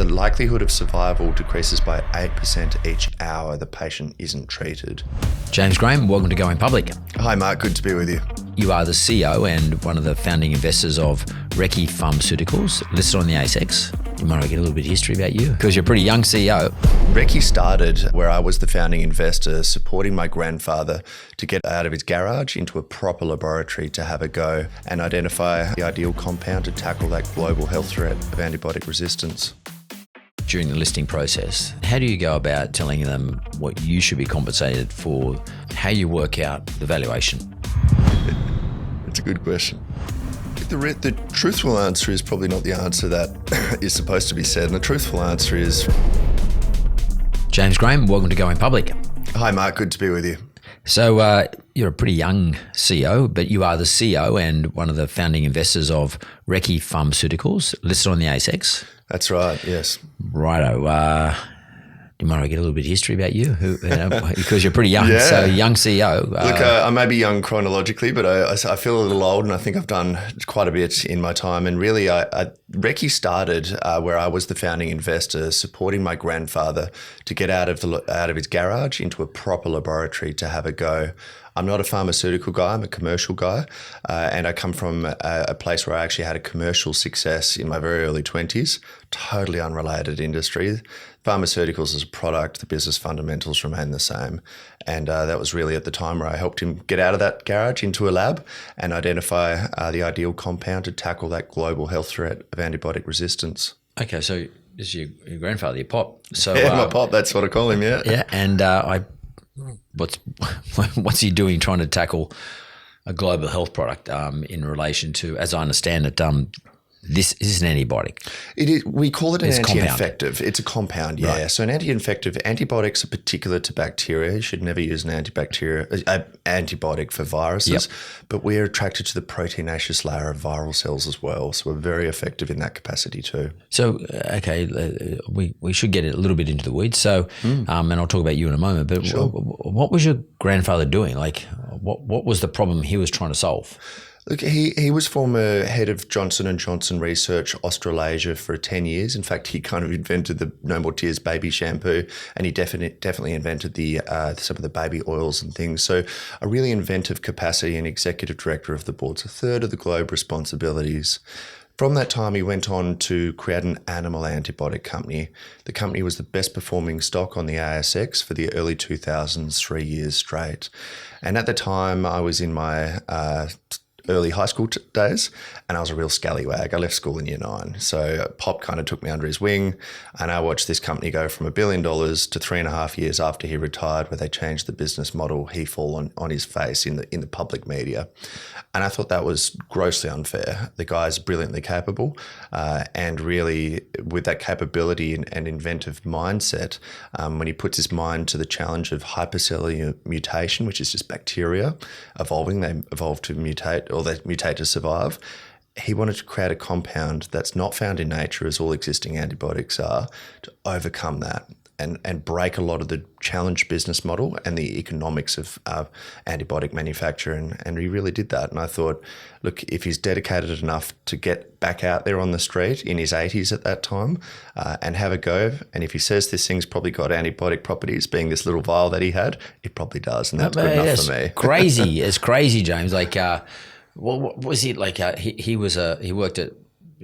the likelihood of survival decreases by 8% each hour the patient isn't treated. James Graham, welcome to Going Public. Hi Mark, good to be with you. You are the CEO and one of the founding investors of Recce Pharmaceuticals, listed on the ASX. You might get a little bit of history about you, because you're a pretty young CEO. Recce started where I was the founding investor, supporting my grandfather to get out of his garage into a proper laboratory to have a go and identify the ideal compound to tackle that global health threat of antibiotic resistance. During the listing process, how do you go about telling them what you should be compensated for? How you work out the valuation? It's a good question. The truthful answer is probably not the answer that is supposed to be said, and the truthful answer is... James Graham, welcome to Going Public. Hi Mark, good to be with you. So you're a pretty young CEO, but you are the CEO and one of the founding investors of Recce Pharmaceuticals, listed on the ASX. That's right, yes. Righto. You might get a little bit of history about you, because you're pretty young, Yeah. So young CEO. Look, I may be young chronologically, but I feel a little old, and I think I've done quite a bit in my time. And really, Recce started where I was the founding investor, supporting my grandfather to get out of his garage into a proper laboratory to have a go. I'm not a pharmaceutical guy, I'm a commercial guy, and I come from a place where I actually had a commercial success in my very early 20s, totally unrelated industry. Pharmaceuticals as a product, the business fundamentals remain the same. And that was really at the time where I helped him get out of that garage into a lab and identify the ideal compound to tackle that global health threat of antibiotic resistance. Okay, so this is your grandfather, your pop. So, yeah, my pop, that's what I call him, yeah. Yeah, and what's he doing trying to tackle a global health product in relation to, as I understand it, this is an antibiotic. It is. We call it an anti-infective. Compound. It's a compound, yeah. Right. So an anti-infective, antibiotics are particular to bacteria. You should never use an antibiotic for viruses. Yep. But we're attracted to the proteinaceous layer of viral cells as well. So we're very effective in that capacity too. So, okay, we should get a little bit into the weeds. So, and I'll talk about you in a moment. But sure. What was your grandfather doing? Like, what was the problem he was trying to solve? Look, he was former head of Johnson & Johnson Research Australasia for 10 years. In fact, he kind of invented the No More Tears baby shampoo, and he definitely invented some of the baby oils and things. So a really inventive capacity and executive director of the board. So a third of the globe responsibilities. From that time, he went on to create an animal antibiotic company. The company was the best performing stock on the ASX for the early 2000s, 3 years straight. And at the time, I was in my early high school days, and I was a real scallywag. I left school in year 9. So Pop kind of took me under his wing, and I watched this company go from $1 billion to 3.5 years after he retired, where they changed the business model, he fall on his face in the public media. And I thought that was grossly unfair. The guy's brilliantly capable, and really with that capability and inventive mindset, when he puts his mind to the challenge of hypercellular mutation, which is just bacteria evolving, they evolve to mutate, or they mutate to survive. He wanted to create a compound that's not found in nature, as all existing antibiotics are, to overcome that and break a lot of the challenged business model and the economics of antibiotic manufacture. And he really did that. And I thought, look, if he's dedicated enough to get back out there on the street in his 80s at that time and have a go, and if he says this thing's probably got antibiotic properties, being this little vial that he had, it probably does. And that's good enough for me. Crazy. It's crazy, James. Like, what was it like? He worked at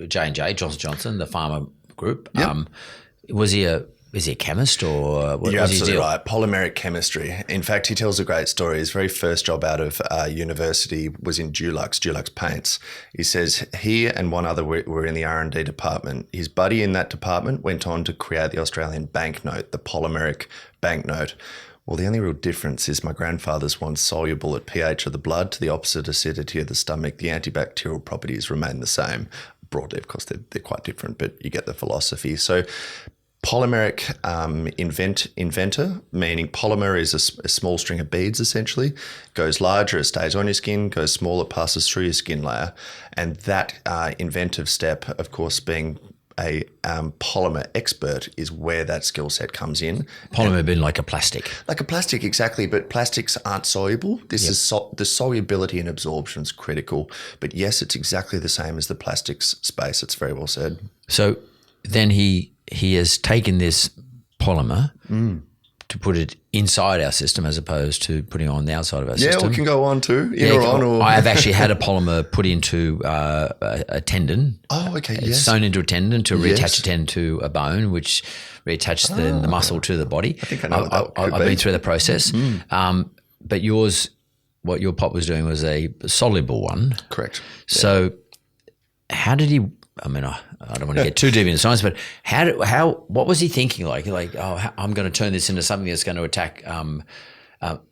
J&J, Johnson & Johnson, the pharma group. Yep. Is he a chemist, or what You're was his absolutely deal? right. Polymeric chemistry. In fact, he tells a great story. His very first job out of university was in Dulux Paints. He says he and one other were in the R&D department. His buddy in that department went on to create the Australian banknote, the polymeric banknote. Well, the only real difference is my grandfather's one soluble at pH of the blood to the opposite acidity of the stomach. The antibacterial properties remain the same. Broadly, of course, they're quite different, but you get the philosophy. So polymeric inventor, meaning polymer is a small string of beads essentially, goes larger, it stays on your skin, goes smaller, passes through your skin layer. And that inventive step, of course, being a polymer expert, is where that skill set comes in. Polymer being like a plastic. Like a plastic, exactly, but plastics aren't soluble. This is the solubility and absorption is critical. But yes, it's exactly the same as the plastics space. It's very well said. So then he he has taken this polymer to put it inside our system as opposed to putting it on the outside of our system. Yeah, we can go on too. I have actually had a polymer put into a tendon. Oh, okay, yes. Sewn into a tendon to reattach a tendon to a bone, which reattaches the muscle to the body. I think I know what that could I've be. been through the process. But yours, what your pop was doing was a soluble one. Correct. So how did he... I mean, I don't want to get too deep into science, but what was he thinking? Like, I'm going to turn this into something that's going to attack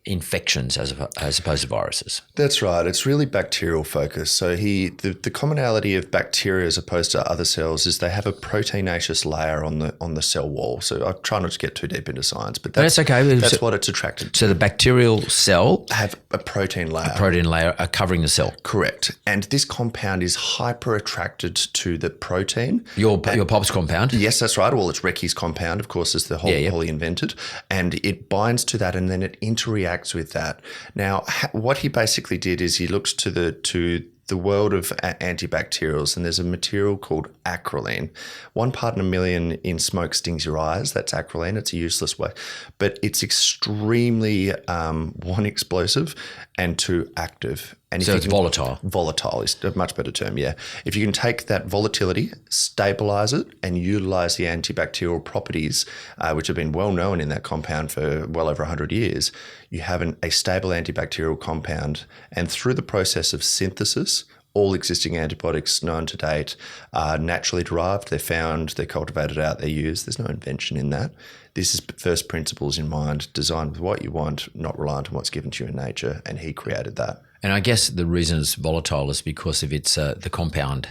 infections as opposed to viruses. That's right. It's really bacterial focused. So the commonality of bacteria as opposed to other cells is they have a proteinaceous layer on the cell wall. So I try not to get too deep into science, but that's okay. That's what it's attracted to. So the bacterial cell have a protein layer. Covering the cell. Correct. And this compound is hyper attracted to the protein. Your pop's compound? Yes, that's right. Well, it's Recce's compound, of course, is the whole he invented. And it binds to that and then it interacts with that. Now, what he basically did is he looks to the world of antibacterials, and there's a material called acrolein. 1 part in a million in smoke stings your eyes. That's acrolein. It's a useless way, but it's extremely one, explosive, and two, active. And so it's volatile. Volatile is a much better term, yeah. If you can take that volatility, stabilize it, and utilize the antibacterial properties, which have been well known in that compound for well over 100 years, you have a stable antibacterial compound. And through the process of synthesis, all existing antibiotics known to date are naturally derived. They're found, they're cultivated out, they're used. There's no invention in that. This is first principles in mind, designed with what you want, not reliant on what's given to you in nature, and he created that. And I guess the reason it's volatile is because of its the compound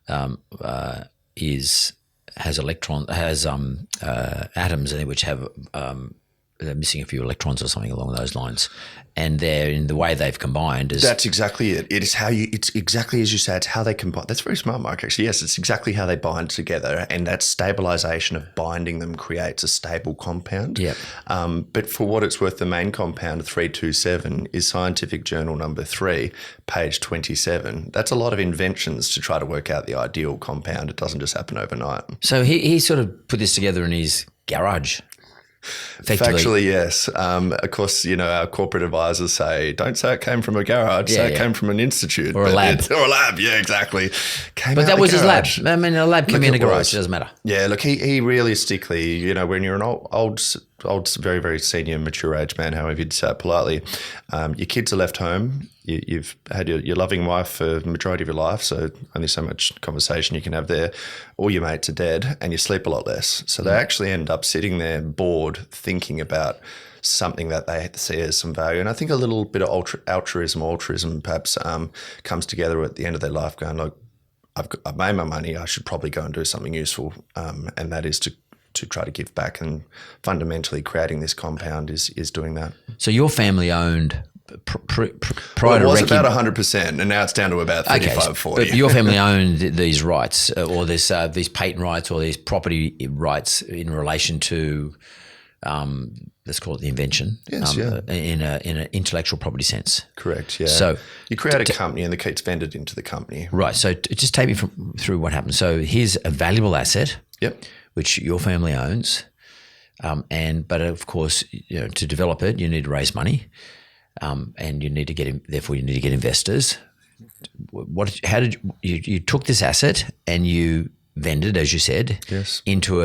has atoms in it which have they're missing a few electrons or something along those lines, and they're in the way they've combined. That's exactly it. It's exactly as you say. It's how they combine. That's very smart, Mark. Actually, yes, it's exactly how they bind together, and that stabilization of binding them creates a stable compound. Yeah. But for what it's worth, the main compound 327 is Scientific Journal number 3, page 27. That's a lot of inventions to try to work out the ideal compound. It doesn't just happen overnight. So he sort of put this together in his garage. Factually, yes. Of course, our corporate advisors say, don't say it came from a garage, say it came from an institute. Or a lab. Or a lab, yeah, exactly. But that was his lab. I mean, a lab can be in a garage, it doesn't matter. Yeah, look, he realistically, when you're an old, very, very senior, mature age man, however you'd say it politely, your kids are left home. You've had your loving wife for the majority of your life, so only so much conversation you can have there. All your mates are dead, and you sleep a lot less. So they actually end up sitting there bored, thinking about something that they see as some value. And I think a little bit of altruism perhaps comes together at the end of their life, going, look, I've made my money. I should probably go and do something useful, and that is to try to give back. And fundamentally, creating this compound is doing that. So your family owned. Prior it was about 100%, and now it's down to about 35, 40. But your family owned these rights, or these patent rights, or these property rights in relation to, let's call it the invention, yes, in an intellectual property sense. Correct. Yeah. So you create a company, and the key's vended into the company. Right. So just take me through what happened. So here's a valuable asset, which your family owns, but of course, to develop it, you need to raise money. And you need to get investors. How did you took this asset and you vended, as you said, into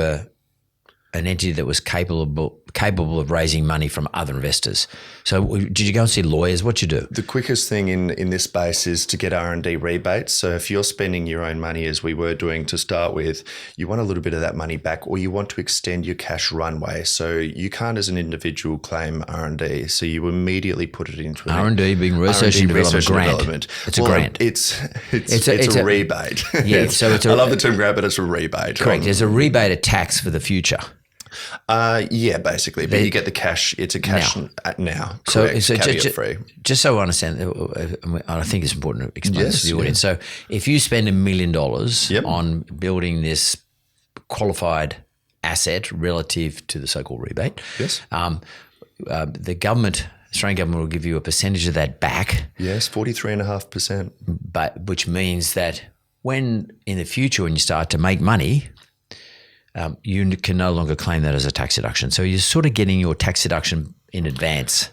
an entity that was capable of raising money from other investors. So did you go and see lawyers? What'd you do? The quickest thing in this space is to get R&D rebates. So if you're spending your own money, as we were doing to start with, you want a little bit of that money back, or you want to extend your cash runway. So you can't, as an individual, claim R&D. So you immediately put it into R&D being research and development grant. It's a grant. It's a rebate. Yeah. I love the term grant, but it's a rebate. Correct. There's a rebate, a tax for the future. Yeah, basically, but you get the cash. It's a cash now. Correct. So caveat free. Just so I understand, I think it's important to explain this to the audience. So if you spend $1 million on building this qualified asset relative to the so-called rebate, the government, Australian government, will give you a percentage of that back. Yes, 43.5%. But which means that when in the future, when you start to make money, you can no longer claim that as a tax deduction. So you're sort of getting your tax deduction in advance.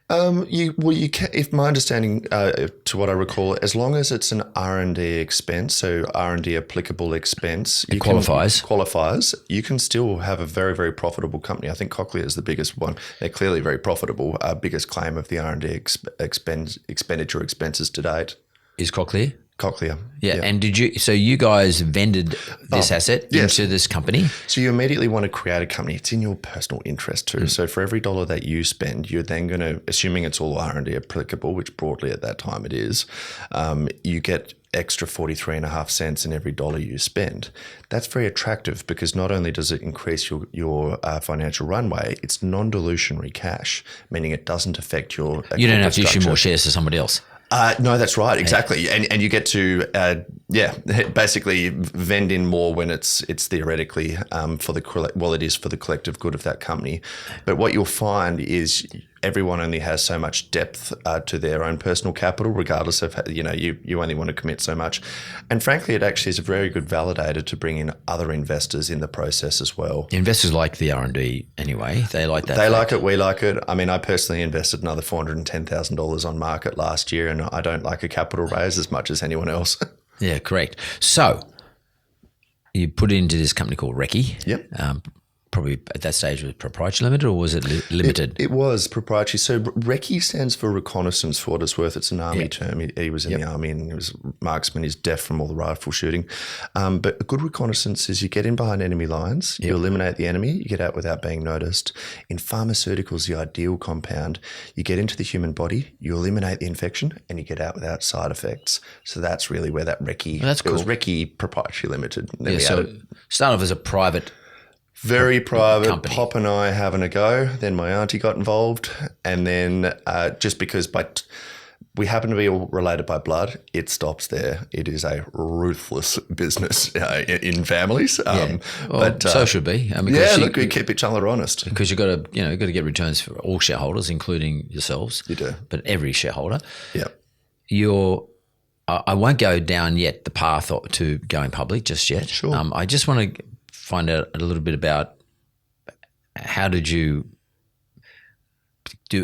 You can, if my understanding, to what I recall, as long as it's an R&D expense, so R&D applicable expense, it qualifies. Qualifies. You can still have a very, very profitable company. I think Cochlear is the biggest one. They're clearly very profitable. Biggest claim of the R&D expenditure expenses to date Is Cochlear? Cochlear. Yeah. And so you guys vended this asset into this company? So you immediately want to create a company. It's in your personal interest too. So for every dollar that you spend, you're then going to, assuming it's all R&D applicable, which broadly at that time it is, you get extra 43.5 cents in every dollar you spend. That's very attractive because not only does it increase your financial runway, it's non-dilutionary cash, meaning it doesn't affect your You don't have to issue more shares to somebody else. No, that's right, exactly, and you get to basically vend in more when it's theoretically it is for the collective good of that company. But what you'll find is everyone only has so much depth to their own personal capital, regardless of you only want to commit so much. And frankly, it actually is a very good validator to bring in other investors in the process as well. Investors like the R&D anyway. They like that. They like it. We like it. I mean, I personally invested another $410,000 on market last year, and I don't like a capital raise as much as anyone else. Yeah, correct. So you put it into this company called Recce. Yep. Probably at that stage was proprietary limited, or was it limited? It was proprietary. So Recce stands for reconnaissance, for what it's worth. It's an army term. He was in the army and he was marksman. He's deaf from all the rifle shooting. But a good reconnaissance is you get in behind enemy lines, you eliminate the enemy, you get out without being noticed. In pharmaceuticals, the ideal compound, you get into the human body, you eliminate the infection, and you get out without side effects. So that's really where that Recce, that's cool. It was Recce Proprietary Limited. Then so start off as a private Very private, company. Pop and I having a go. Then my auntie got involved. And then just because we happen to be all related by blood, it stops there. It is a ruthless business in families. But so should be. Look, we keep each other honest. Because you've got to get returns for all shareholders, including yourselves. You do. But every shareholder. Yeah. I won't go down yet the path to going public just yet. Sure. I just want to find out a little bit about how did you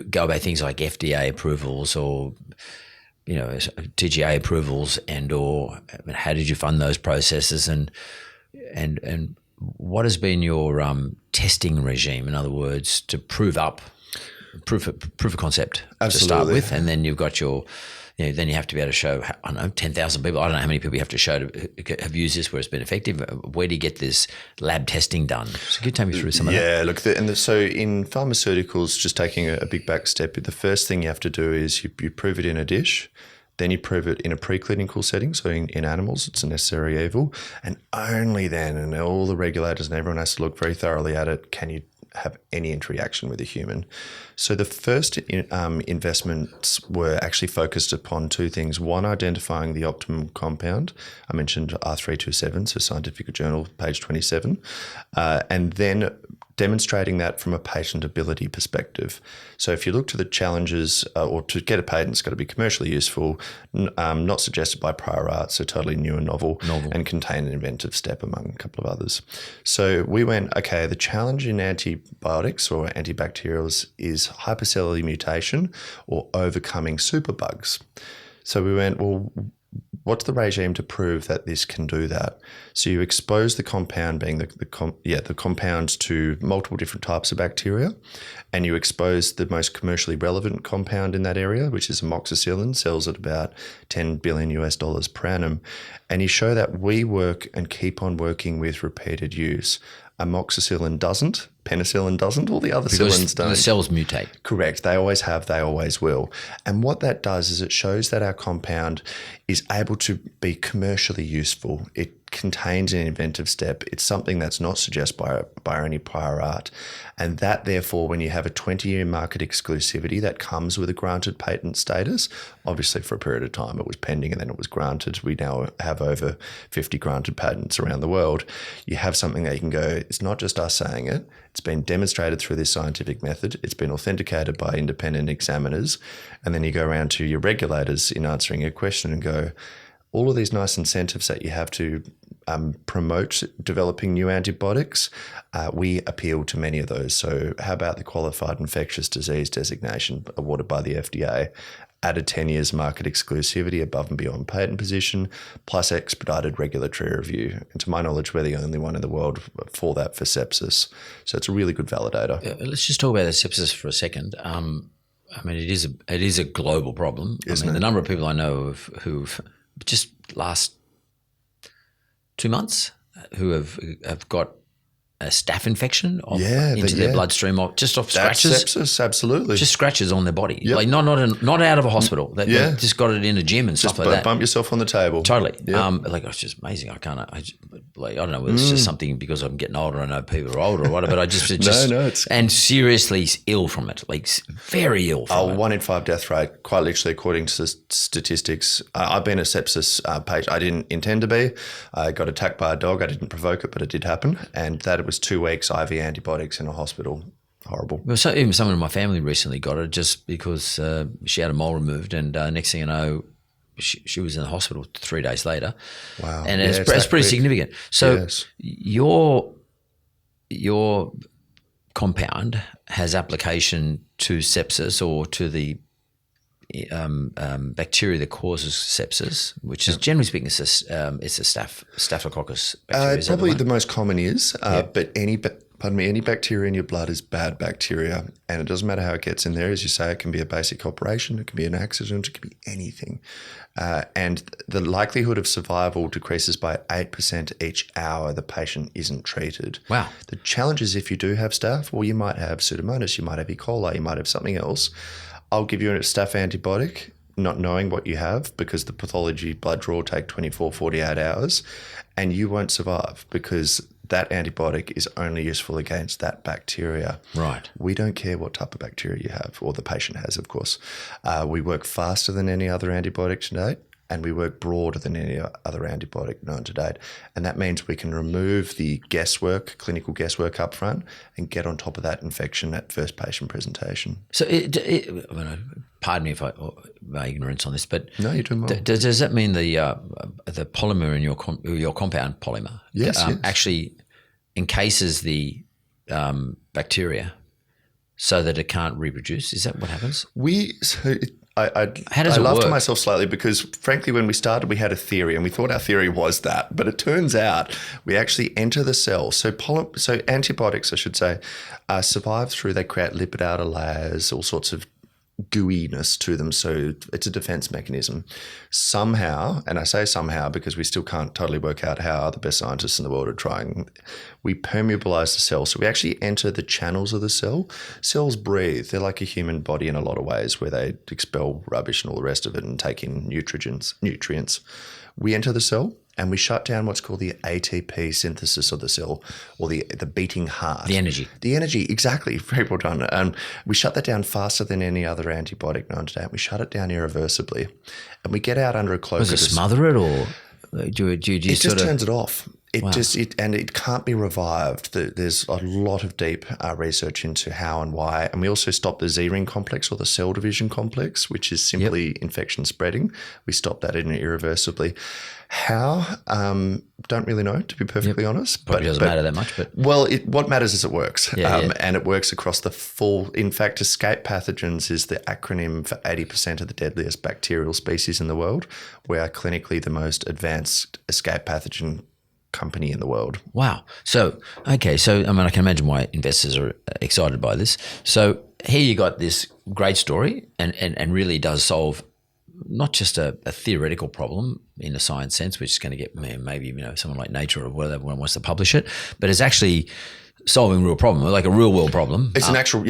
go about things like FDA approvals or TGA approvals or how did you fund those processes and what has been your testing regime? In other words, to prove of concept. Absolutely. To start with, and then you've got your. Then you have to be able to show, 10,000 people. I don't know how many people you have to show to have used this where it's been effective. Where do you get this lab testing done? So can you take me through some of that? Yeah, look, so in pharmaceuticals, just taking a big back step, the first thing you have to do is you prove it in a dish. Then you prove it in a preclinical setting, so in animals, it's a necessary evil. And only then, and all the regulators and everyone has to look very thoroughly at it, can you have any interaction with a human. So the first investments were actually focused upon two things. One, identifying the optimum compound. I mentioned R327, so Scientific Journal, page 27. And then demonstrating that from a patentability perspective. So if you look to the challenges, or to get a patent, it's got to be commercially useful, not suggested by prior art, so totally new and novel. And contain an inventive step among a couple of others. So we went, okay, the challenge in antibiotics or antibacterials is hypercellular mutation or overcoming superbugs. So we went, well, what's the regime to prove that this can do that? So you expose the compound, being the compounds, to multiple different types of bacteria, and you expose the most commercially relevant compound in that area, which is amoxicillin, sells at about $10 billion per annum, and you show that we work and keep on working with repeated use. Amoxicillin doesn't, penicillin doesn't, all the other cillins don't. The cells mutate. Correct. They always have, they always will. And what that does is it shows that our compound is able to be commercially useful. It contains an inventive step. It's something that's not suggested by any prior art. And that, therefore, when you have a 20-year market exclusivity that comes with a granted patent status, obviously for a period of time it was pending and then it was granted. We now have over 50 granted patents around the world. You have something that you can go, it's not just us saying it. It's been demonstrated through this scientific method. It's been authenticated by independent examiners. And then you go around to your regulators in answering a question and go, all of these nice incentives that you have to promote developing new antibiotics, we appeal to many of those. So how about the qualified infectious disease designation awarded by the FDA? Added 10 years market exclusivity above and beyond patent position, plus expedited regulatory review. And to my knowledge, we're the only one in the world for that for sepsis. So it's a really good validator. Let's just talk about the sepsis for a second. I mean, it is a global problem. Isn't it? The number of people I know who've just last 2 months who have got a staph infection into their bloodstream just off scratches. That's sepsis, absolutely. Just scratches on their body. Yep. Like not out of a hospital. They just got it in a gym and just stuff like that. Bump yourself on the table. Totally. Yep. It's just amazing. I don't know whether it's just something because I'm getting older. I know people are older or whatever, but it's and seriously ill from it, like very ill from it. 1 in 5 death rate, quite literally, according to the statistics. I've been a sepsis patient. I didn't intend to be. I got attacked by a dog. I didn't provoke it, but it did happen. And that was 2 weeks IV antibiotics in a hospital. Horrible. Well, so even someone in my family recently got it just because she had a mole removed, and next thing you know, she was in the hospital 3 days later. Wow. And it's pretty significant. So your compound has application to sepsis or to the bacteria that causes sepsis, which is generally speaking, it's a staphylococcus bacteria. Probably the most common is, but any bacteria in your blood is bad bacteria, and it doesn't matter how it gets in there. As you say, it can be a basic operation, it can be an accident, it can be anything. And the likelihood of survival decreases by 8% each hour the patient isn't treated. Wow. The challenge is if you do have staph, well, you might have Pseudomonas, you might have E. coli, you might have something else. I'll give you a staph antibiotic, not knowing what you have, because the pathology blood draw will take 24, 48 hours, and you won't survive because that antibiotic is only useful against that bacteria. Right. We don't care what type of bacteria you have, or the patient has, of course. We work faster than any other antibiotic to date, and we work broader than any other antibiotic known to date. And that means we can remove the guesswork, clinical guesswork up front, and get on top of that infection at first patient presentation. So, pardon me if my ignorance on this, but no, you're doing well. Does that mean the polymer in your compound polymer yes. actually encases the bacteria so that it can't reproduce? Is that what happens? I laughed to myself slightly because, frankly, when we started, we had a theory and we thought our theory was that. But it turns out we actually enter the cell. So antibiotics, I should say, survive through, they create lipid outer layers, all sorts of gooiness to them. So it's a defense mechanism. Somehow, and I say somehow because we still can't totally work out how, the best scientists in the world are trying, we permeabilize the cell. So we actually enter the channels of the cell. Cells breathe. They're like a human body in a lot of ways, where they expel rubbish and all the rest of it and take in nutrients. We enter the cell and we shut down what's called the ATP synthesis of the cell, or the beating heart. The energy. The energy, exactly. Very well done. We shut that down faster than any other antibiotic known to date. We shut it down irreversibly. And we get out under a cloak. Does it smother it, or do you it just turns it off. And it can't be revived. There's a lot of deep research into how and why. And we also stop the Z-ring complex, or the cell division complex, which is simply infection spreading. We stop that irreversibly. How? Don't really know, to be perfectly honest. Probably doesn't matter that much. But what matters is it works. And it works across the full. In fact, escape pathogens is the acronym for 80% of the deadliest bacterial species in the world. We are clinically the most advanced escape pathogen company in the world. Wow. So, okay. So, I mean, I can imagine why investors are excited by this. So here you got this great story and really does solve not just a theoretical problem in a science sense, which is going to get maybe someone like Nature or whatever wants to publish it, but it's actually solving a real problem, like a real world problem. It's an actual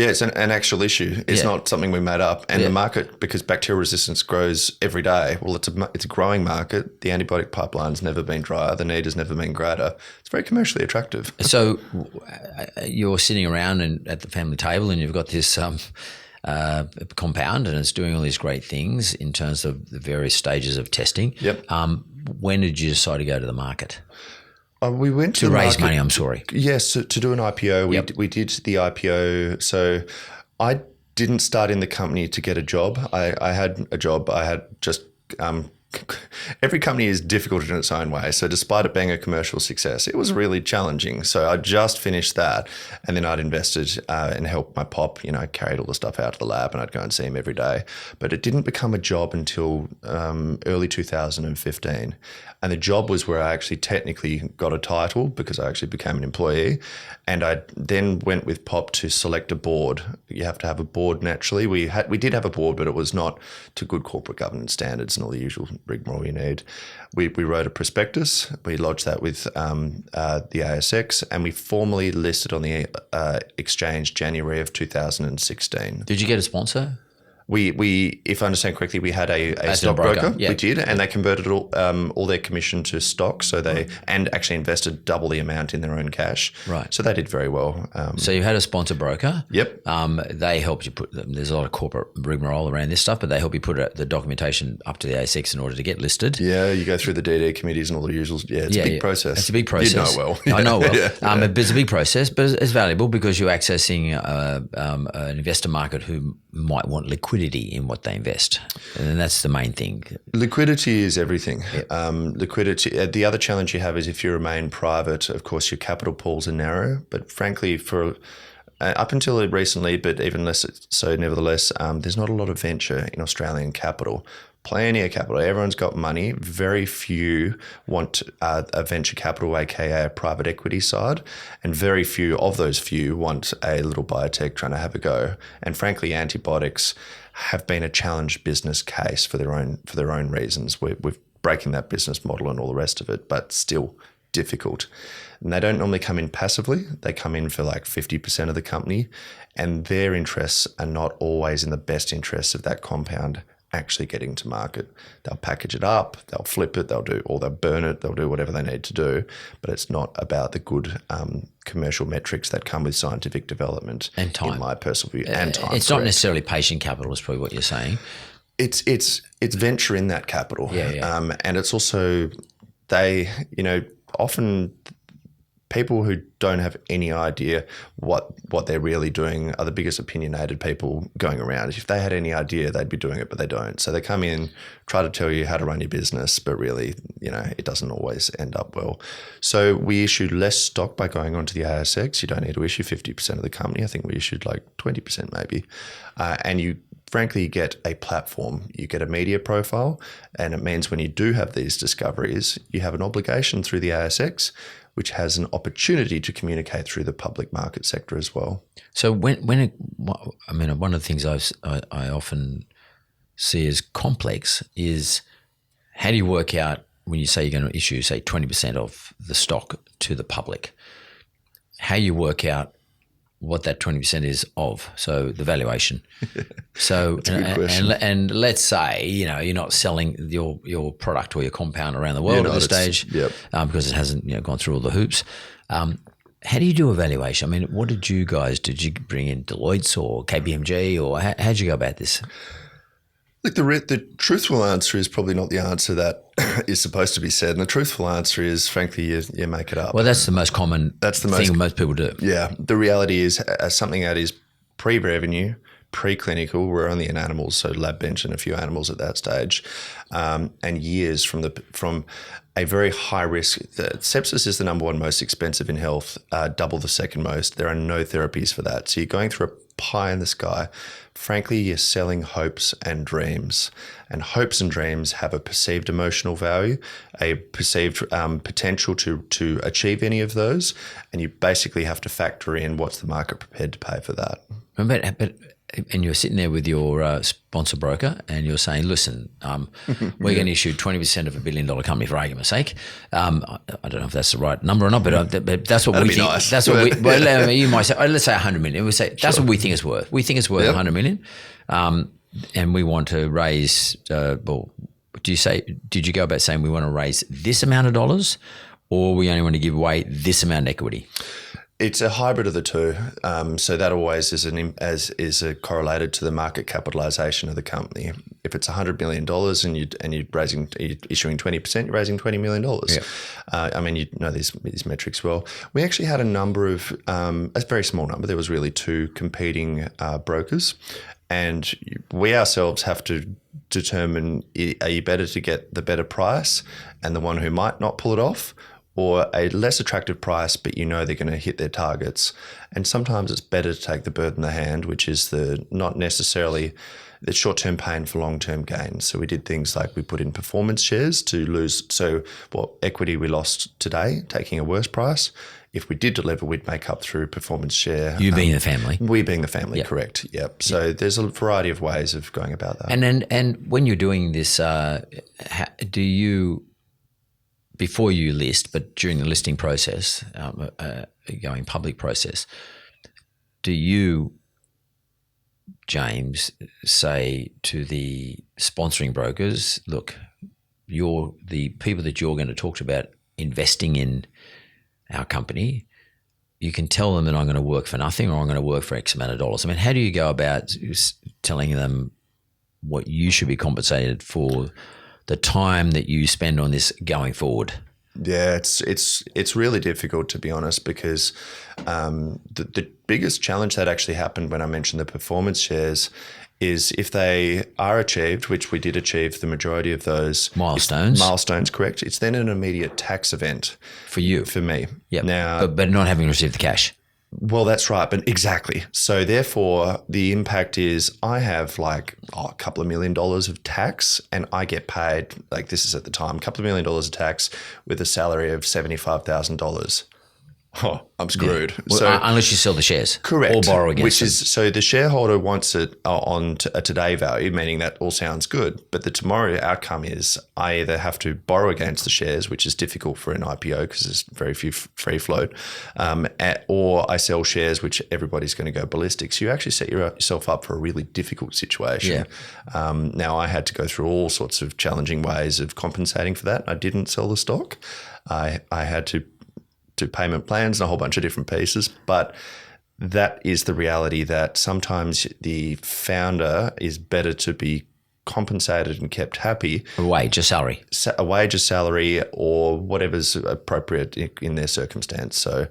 issue. It's not something we made up. And the market, because bacterial resistance grows every day, well, it's a growing market. The antibiotic pipeline's never been drier. The need has never been greater. It's very commercially attractive. So you're sitting around at the family table and you've got this compound and it's doing all these great things in terms of the various stages of testing. Yep. When did you decide to go to the market? We went to raise money. I'm sorry. Yes, to do an IPO. We did the IPO. So I didn't start in the company to get a job. I had a job. I had just every company is difficult in its own way. So despite it being a commercial success, it was really challenging. So I just finished that, and then I'd invested and helped my pop. You know, I carried all the stuff out to the lab, and I'd go and see him every day. But it didn't become a job until early 2015. And the job was where I actually technically got a title because I actually became an employee. And I then went with Pop to select a board. You have to have a board naturally. We did have a board, but it was not to good corporate governance standards and all the usual rigmarole you need. We wrote a prospectus. We lodged that with the ASX, and we formally listed on the exchange January of 2016. Did you get a sponsor? We, if I understand correctly, we had a stockbroker. Yep. We did, and they converted all their commission to stock. So they and actually invested double the amount in their own cash. Right. So they did very well. So you had a sponsor broker. Yep. They helped you put. There's a lot of corporate rigmarole around this stuff, but they help you put the documentation up to the ASX in order to get listed. Yeah, you go through the DD committees and all the usuals. Yeah, it's a big process. It's a big process. You know well. I know well. Yeah. But it's a big process, but it's valuable because you're accessing an investor market who might want liquidity in what they invest, and that's the main thing. Liquidity is everything. Yep. Liquidity. The other challenge you have is if you remain private, of course, your capital pools are narrow. But frankly, for up until recently, but even less so, nevertheless, there's not a lot of venture in Australian capital. Plenty of capital. Everyone's got money. Very few want a venture capital, aka a private equity side, and very few of those few want a little biotech trying to have a go. And frankly, antibiotics have been a challenged business case for their own reasons. We're breaking that business model and all the rest of it, but still difficult. And they don't normally come in passively. They come in for like 50% of the company, and their interests are not always in the best interests of that compound actually getting to market. They'll package it up, they'll flip it, they'll burn it, they'll do whatever they need to do, but it's not about the good commercial metrics that come with scientific development. And time. In my personal view, and time. It's not necessarily patient capital is probably what you're saying. It's venture in that capital. Yeah. And it's also often people who don't have any idea what they're really doing are the biggest opinionated people going around. If they had any idea, they'd be doing it, but they don't. So they come in, try to tell you how to run your business, but really, it doesn't always end up well. So we issued less stock by going onto the ASX. You don't need to issue 50% of the company. I think we issued like 20% maybe. And you frankly get a platform, you get a media profile, and it means when you do have these discoveries, you have an obligation through the ASX, which has an opportunity to communicate through the public market sector as well. So one of the things I often see as complex is how do you work out when you say you're going to issue, say, 20% of the stock to the public, how you work out what that 20% is of, so the valuation. So, That's a good question. And let's say, you're not selling your product or your compound around the world at this stage because it hasn't gone through all the hoops. How do you do a valuation? I mean, what did you bring in Deloitte or KPMG, or how did you go about this? Look, the truthful answer is probably not the answer that is supposed to be said. And the truthful answer is, frankly, you make it up. Well, that's the most common thing most people do. Yeah. The reality is something that is pre-revenue, preclinical, we're only in animals, so lab bench and a few animals at that stage, and years from a very high risk. Sepsis is the number one most expensive in health, double the second most. There are no therapies for that. So you're going through a pie in the sky. Frankly, you're selling hopes and dreams, and hopes and dreams have a perceived emotional value, a perceived potential to achieve any of those, and you basically have to factor in what's the market prepared to pay for that. And you're sitting there with your sponsor broker, and you're saying, "Listen, we're going to issue 20% of $1 billion company for argument's sake." I don't know if that's the right number or not, but that's what we think. Nice. That's what we. Well, you might say, let's say 100 million. We say that's what we think it's worth. We think it's worth 100 million, and we want to raise. Did you go about saying we want to raise this amount of dollars, or we only want to give away this amount of equity? It's a hybrid of the two. So that always is correlated to the market capitalization of the company. If it's $100 million and you're issuing 20%, you're raising $20 million. Yeah. You know these metrics well. We actually had a number of a very small number. There was really two competing brokers, and we ourselves have to determine, are you better to get the better price and the one who might not pull it off, or a less attractive price, but you know they're going to hit their targets. And sometimes it's better to take the bird in the hand, which is the not necessarily the short-term pain for long-term gain. So we did things like we put in performance shares to lose. So what equity we lost today, taking a worse price, if we did deliver, we'd make up through performance share. You being the family. We being the family, correct. Yep. So there's a variety of ways of going about that. And when you're doing this, do you, before you list, but during the listing process, going public process, do you, James, say to the sponsoring brokers, look, you're the people that you're going to talk to about investing in our company, you can tell them that I'm going to work for nothing or I'm going to work for X amount of dollars. I mean, how do you go about telling them what you should be compensated for the time that you spend on this going forward? Yeah, it's really difficult, to be honest, because the biggest challenge that actually happened when I mentioned the performance shares is if they are achieved, which we did achieve the majority of those milestones, correct. It's then an immediate tax event for you, for me. Yeah, now, but not having received the cash. Well, that's right, but exactly. So therefore, the impact is I have like a couple of $1 million of tax, and I get paid, like this is at the time, a couple of $1 million of tax with a salary of $75,000. Oh, I'm screwed. Yeah. Well, unless you sell the shares. Correct. Or borrow against them. So the shareholder wants it on a today value, meaning that all sounds good. But the tomorrow outcome is I either have to borrow against the shares, which is difficult for an IPO because there's very few free float, or I sell shares, which everybody's going to go ballistic. So you actually set yourself up for a really difficult situation. Yeah. Now I had to go through all sorts of challenging ways of compensating for that. I didn't sell the stock. I had to payment plans and a whole bunch of different pieces. But that is the reality, that sometimes the founder is better to be compensated and kept happy. A wage, a salary. A wage, a salary, or whatever's appropriate in their circumstance. So,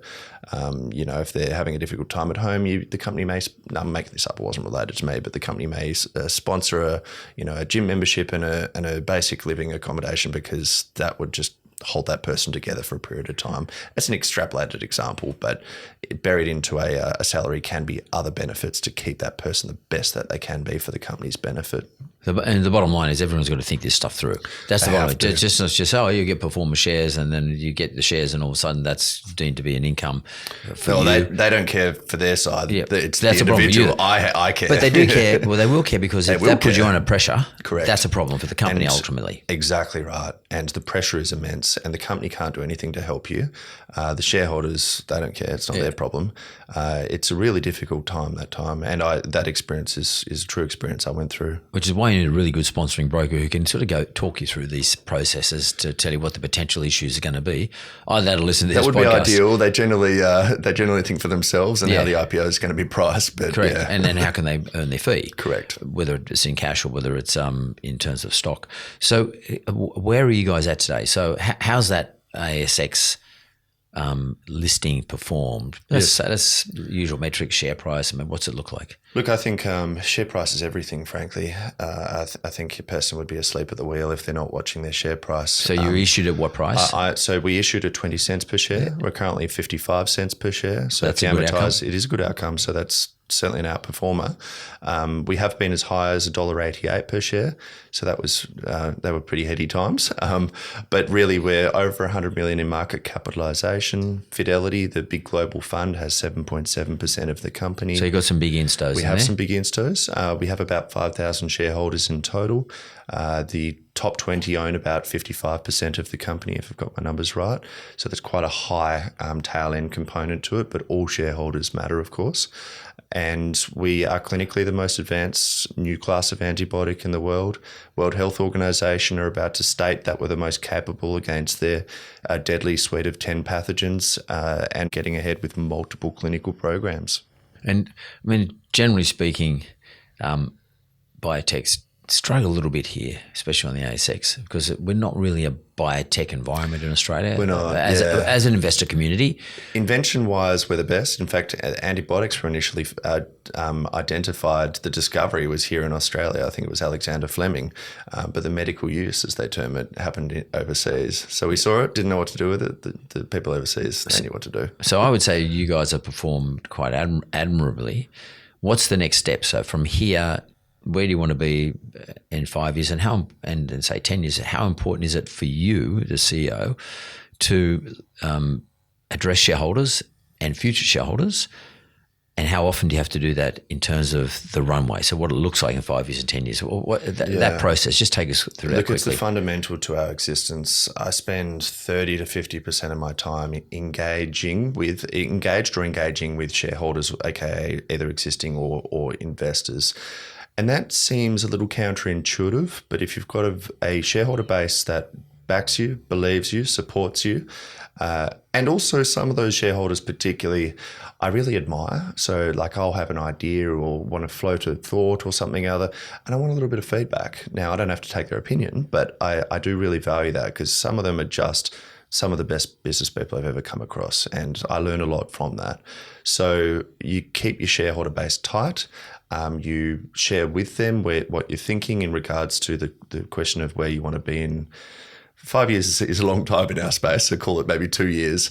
if they're having a difficult time at home, the company may, I'm making this up, it wasn't related to me, but the company may sponsor a gym membership and a basic living accommodation, because that would just hold that person together for a period of time. That's an extrapolated example, but buried into a salary can be other benefits to keep that person the best that they can be for the company's benefit. And the bottom line is everyone's got to think this stuff through. That's the bottom line. It's just, you get performance shares and then you get the shares and all of a sudden that's deemed to be an income for you. They don't care for their side. Yeah, it's that's the individual. I care. But they do care. Well, they will care because if that puts you under pressure, correct, that's a problem for the company ultimately. Exactly right. And the pressure is immense and the company can't do anything to help you. The shareholders, they don't care. It's not their problem. It's a really difficult time, that time. And that experience is a true experience I went through. Which is why you need a really good sponsoring broker who can sort of go talk you through these processes to tell you what the potential issues are going to be. I'd to listen to this podcast. That would be ideal. They generally think for themselves and how the IPO is going to be priced. But correct. Yeah. And then how can they earn their fee? Correct. Whether it's in cash or whether it's in terms of stock. So where are you guys at today? So how's that ASX listing performed? That's usual metrics, share price. I mean, what's it look like? Look, I think share price is everything, frankly. I think a person would be asleep at the wheel if they're not watching their share price. So you issued at what price? So we issued at 20 cents per share. Yeah. We're currently at 55 cents per share. So that's if you amortize, it is a good outcome. So that's certainly an outperformer. We have been as high as $1.88 per share. So that was they were pretty heady times. But really, we're over 100 million in market capitalization. Fidelity, the big global fund, has 7.7% of the company. So you got some big instos. We have some big instos. We have about 5,000 shareholders in total. The top 20 own about 55% of the company, if I've got my numbers right. So there's quite a high tail end component to it, but all shareholders matter, of course. And we are clinically the most advanced new class of antibiotic in the world. World Health Organization are about to state that we're the most capable against their deadly suite of 10 pathogens and getting ahead with multiple clinical programs. And I mean, generally speaking, biotechs struggle a little bit here, especially on the ASX, because we're not really a biotech environment in Australia. We're not. As an investor community. Invention-wise, we're the best. In fact, antibiotics were initially identified. The discovery was here in Australia. I think it was Alexander Fleming. But the medical use, as they term it, happened overseas. So we saw it, didn't know what to do with it. The people overseas, they knew what to do. So I would say you guys have performed quite admirably. What's the next step? So from here, where do you want to be in 5 years, and say 10 years? How important is it for you, the CEO, to address shareholders and future shareholders? And how often do you have to do that in terms of the runway? So what it looks like in 5 years and 10 years, that process, just take us through that quickly. It's the fundamental to our existence. I spend 30 to 50% of my time engaging with shareholders, aka either existing or investors. And that seems a little counterintuitive, but if you've got a shareholder base that backs you, believes you, supports you, and also some of those shareholders particularly I really admire. So like I'll have an idea or want to float a thought or something other, and I want a little bit of feedback. Now, I don't have to take their opinion, but I do really value that, because some of them are just some of the best business people I've ever come across, and I learn a lot from that. So you keep your shareholder base tight. You share with them what you're thinking in regards to the question of where you want to be in 5 years is a long time in our space, so call it maybe 2 years,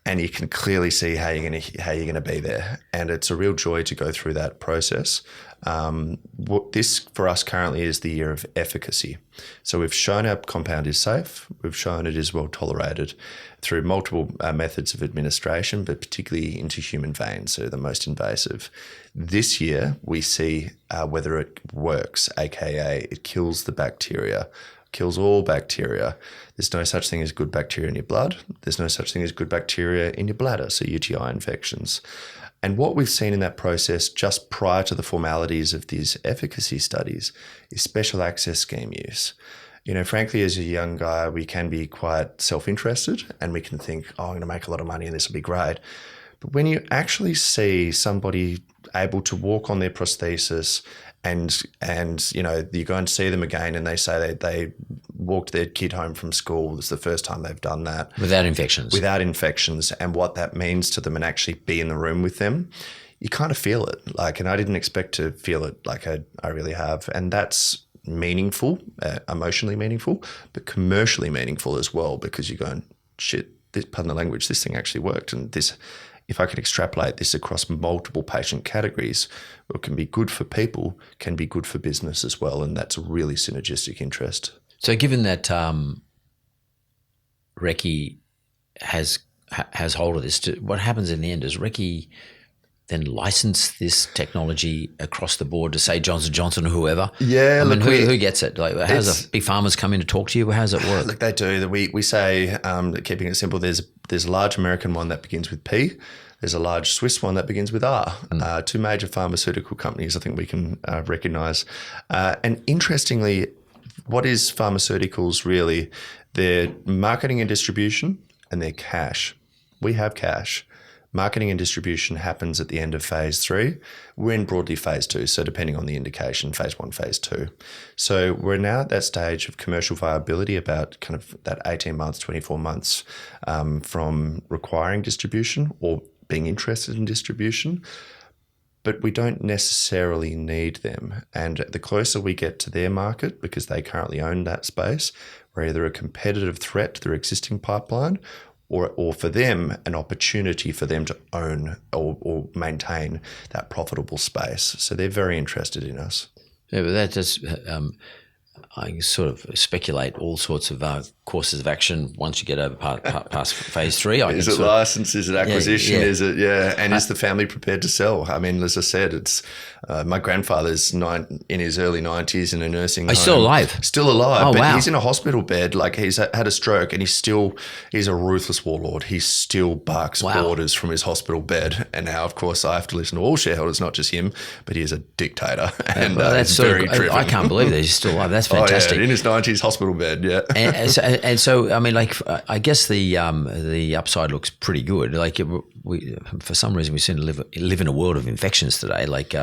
and you can clearly see how you're going to be there, and it's a real joy to go through that process. What this for us currently is the year of efficacy. So we've shown our compound is safe. We've shown it is well tolerated through multiple methods of administration, but particularly into human veins, so the most invasive. This year we see whether it works, aka it kills the bacteria. Kills all bacteria. There's no such thing as good bacteria in your blood. There's no such thing as good bacteria in your bladder, so UTI infections. And what we've seen in that process just prior to the formalities of these efficacy studies is special access scheme use. You know, frankly, as a young guy, we can be quite self-interested and we can think, oh, I'm going to make a lot of money and this will be great. But when you actually see somebody able to walk on their prosthesis and you know, you go and see them again and they say they walked their kid home from school. It's the first time they've done that. Without infections. Without infections, and what that means to them, and actually be in the room with them. You kind of feel it. And I didn't expect to feel it like I really have. And that's meaningful, emotionally meaningful, but commercially meaningful as well, because you're going, shit, pardon the language, this thing actually worked. And this, if I can extrapolate this across multiple patient categories, it can be good for people, can be good for business as well, and that's a really synergistic interest. So given that Recce has hold of this, what happens in the end? Does Recce then license this technology across the board to, say, Johnson & Johnson or whoever? Yeah. I mean, who gets it? Like, how does big pharma's come in to talk to you? How does it work? Look, they do. We say, keeping it simple, there's a large American one that begins with P. There's a large Swiss one that begins with R. Two major pharmaceutical companies I think we can recognise. And interestingly, what is pharmaceuticals really? They're marketing and distribution, and they're cash. We have cash. Marketing and distribution happens at the end of phase 3. We're in broadly phase 2, so depending on the indication, phase 1, phase 2. So we're now at that stage of commercial viability, about kind of that 18 months, 24 months from requiring distribution or being interested in distribution. But we don't necessarily need them. And the closer we get to their market, because they currently own that space, we're either a competitive threat to their existing pipeline, or for them, an opportunity for them to own or maintain that profitable space. So they're very interested in us. Yeah, but that just, I sort of speculate all sorts of courses of action once you get over past phase 3. Is it license? Is it acquisition? Yeah. Is it, yeah. And is the family prepared to sell? I mean, as I said, it's my grandfather's in his early 90s in a nursing home. He's still alive? Still alive. Oh, but wow. He's in a hospital bed. Like, he's had a stroke, and he's a ruthless warlord. He still barks orders from his hospital bed. And now, of course, I have to listen to all shareholders, not just him, but he is a dictator. And that's very driven. I can't believe that he's still alive. That's fantastic. Oh, yeah, in his 90s, hospital bed, yeah. and so, I mean, like, I guess the upside looks pretty good. Like, we for some reason we seem to live in a world of infections today. Like,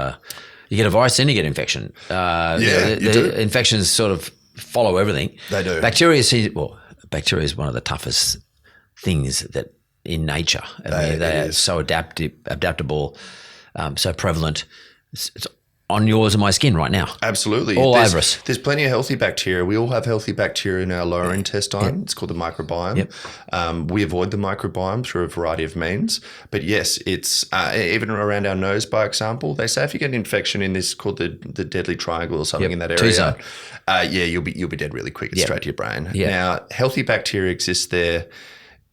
You get a virus, then you get infection. The infections sort of follow everything. They do. Bacteria is one of the toughest things that in nature. They're so adaptable, so prevalent. It's on yours and my skin right now. Absolutely. All over us. There's plenty of healthy bacteria. We all have healthy bacteria in our lower intestine. Yep. It's called the microbiome. Yep. We avoid the microbiome through a variety of means. But yes, it's even around our nose, by example. They say if you get an infection in this called the deadly triangle or something in that area, you'll be dead really quick. It's straight to your brain. Yep. Now, healthy bacteria exist there.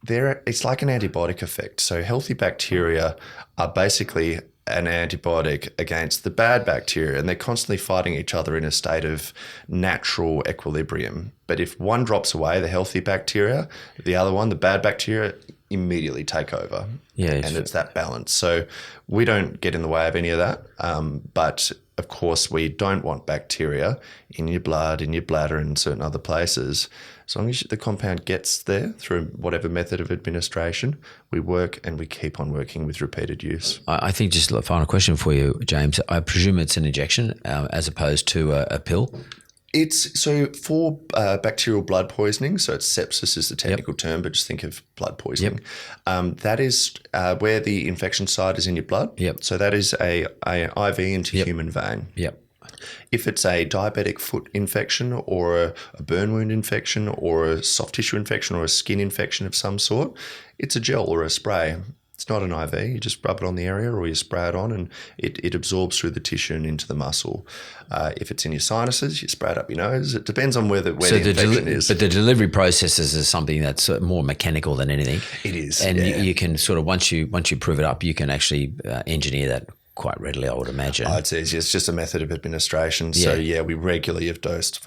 It's like an antibiotic effect. So healthy bacteria are basically an antibiotic against the bad bacteria, and they're constantly fighting each other in a state of natural equilibrium. But if one drops away, the healthy bacteria, the other one, the bad bacteria, immediately take over. And it's that balance. So we don't get in the way of any of that. But of course, we don't want bacteria in your blood, in your bladder, and certain other places. As long as the compound gets there through whatever method of administration, we work and we keep on working with repeated use. I think just a final question for you, James. I presume it's an injection as opposed to a pill? It's so for bacterial blood poisoning, so it's sepsis is the technical term, but just think of blood poisoning. That is where the infection site is in your blood. So that is a IV into human vein. If it's a diabetic foot infection or a burn wound infection or a soft tissue infection or a skin infection of some sort, it's a gel or a spray. It's not an IV. You just rub it on the area or you spray it on and it absorbs through the tissue and into the muscle. If it's in your sinuses, you spray it up your nose. It depends on where the infection is. But the delivery processes is something that's more mechanical than anything. It is. And you can sort of, once you prove it up, you can actually engineer that quite readily, I would imagine. It's easy. It's just a method of administration. So, we regularly have dosed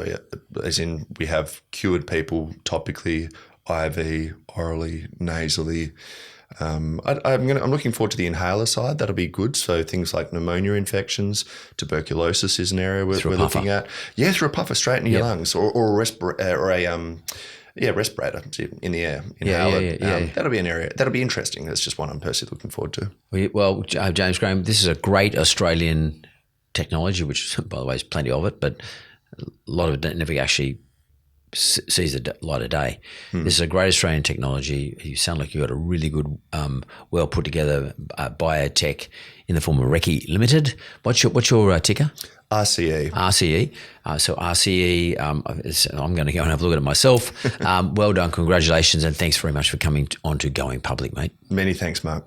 as in we have cured people topically, IV, orally, nasally. I'm looking forward to the inhaler side. That'll be good. So things like pneumonia infections, tuberculosis is an area we're looking at. Yeah, through a puffer straight into your lungs or a respirator in the air. That'll be an area. That'll be interesting. That's just one I'm personally looking forward to. Well, James Graham, this is a great Australian technology, which, by the way, is plenty of it, but a lot of it never actually sees the light of day. This is a great Australian technology. You sound like you've got a really good, well put together biotech in the form of Recce Limited. What's your ticker? RCE. RCE. So RCE, I'm going to go and have a look at it myself. Well done. Congratulations. And thanks very much for coming on to Going Public, mate. Many thanks, Mark.